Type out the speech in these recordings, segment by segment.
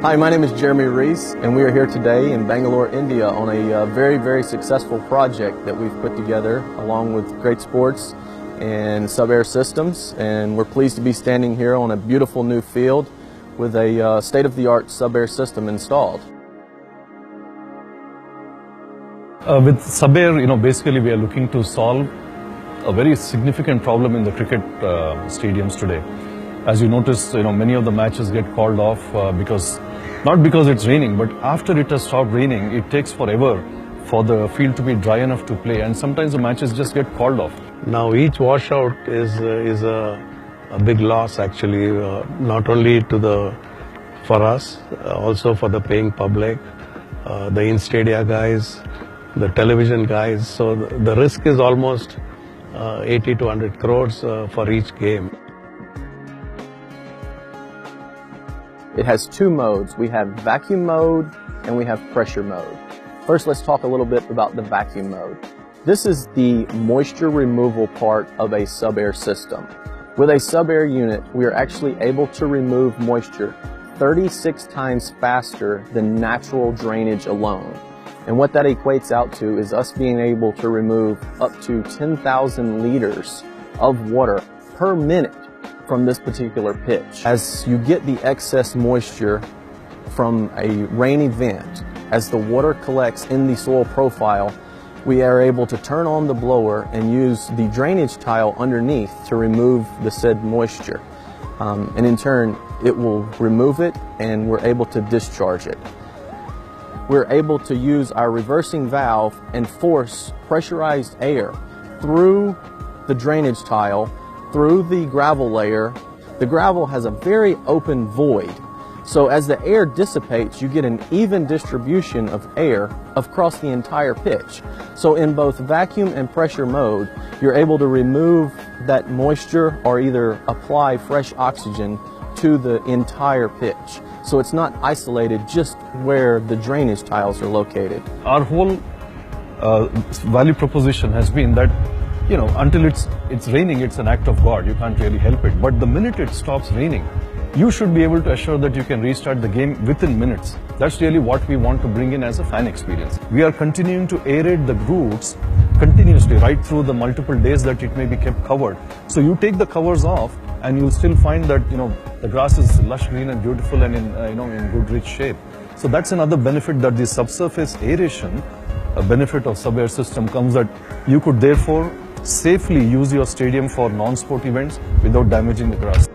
Hi, my name is Jeremy Reese, and we are here today in Bangalore, India on a very successful project that we've put together along with Great Sports and Sub-Air Systems, and we're pleased to be standing here on a beautiful new field with a state-of-the-art Sub-Air system installed. With Sub-Air, basically we are looking to solve a very significant problem in the cricket stadiums today. As you notice, many of the matches get called off not because it's raining, but after it has stopped raining, it takes forever for the field to be dry enough to play, and sometimes the matches just get called off. Now each washout is a big loss actually, not only for us, also for the paying public, the in-stadia guys, the television guys. So the risk is almost 80 to 100 crores for each game. It has two modes. We have vacuum mode and we have pressure mode. First, let's talk a little bit about the vacuum mode. This is the moisture removal part of a Sub-Air system. With a Sub-Air unit, we are actually able to remove moisture 36 times faster than natural drainage alone. And what that equates out to is us being able to remove up to 10,000 liters of water per minute from this particular pitch. As you get the excess moisture from a rain event, as the water collects in the soil profile, we are able to turn on the blower and use the drainage tile underneath to remove the said moisture. And in turn, it will remove it and we're able to discharge it. We're able to use our reversing valve and force pressurized air through the drainage tile, through the gravel layer. The gravel has a very open void. So as the air dissipates, you get an even distribution of air across the entire pitch. So in both vacuum and pressure mode, you're able to remove that moisture or either apply fresh oxygen to the entire pitch. So it's not isolated just where the drainage tiles are located. Our whole value proposition has been that until it's raining, it's an act of God. You can't really help it. But the minute it stops raining, you should be able to assure that you can restart the game within minutes. That's really what we want to bring in as a fan experience. We are continuing to aerate the roots continuously right through the multiple days that it may be kept covered. So you take the covers off and you'll still find that the grass is lush green and beautiful and in good rich shape. So that's another benefit, that the subsurface aeration, a benefit of Sub-Air system comes that you could therefore safely use your stadium for non-sport events without damaging the grass.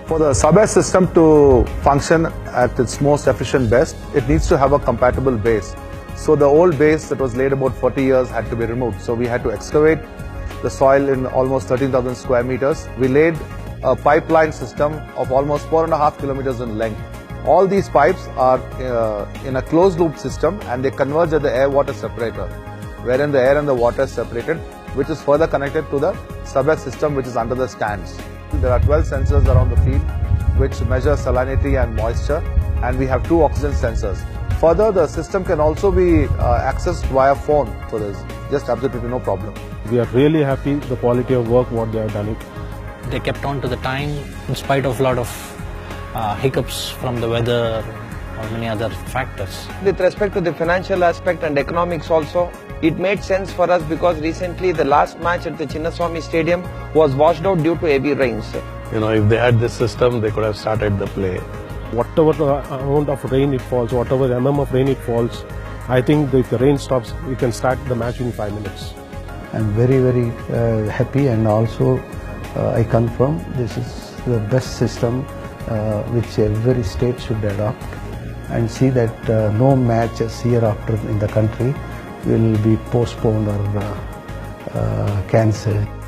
For the Sub-Air system to function at its most efficient best, it needs to have a compatible base. So the old base that was laid about 40 years had to be removed. So we had to excavate the soil in almost 13,000 square meters. We laid a pipeline system of almost 4.5 kilometers in length. All these pipes are in a closed loop system and they converge at the air-water separator, wherein the air and the water is separated, which is further connected to the Sub-Air system which is under the stands. There are 12 sensors around the field which measure salinity and moisture, and we have 2 oxygen sensors. Further, the system can also be accessed via phone, so there's just absolutely no problem. We are really happy the quality of work what they have done. They kept on to the time in spite of a lot of hiccups from the weather or many other factors. With respect to the financial aspect and economics also, it made sense for us because recently the last match at the Chinnaswamy Stadium was washed out due to heavy rains. If they had this system, they could have started the play. Whatever the amount of rain it falls, whatever mm of rain it falls, I think if the rain stops, we can start the match in 5 minutes. I'm very happy, and also I confirm this is the best system which every state should adopt, and see that no matches hereafter in the country will be postponed or cancelled.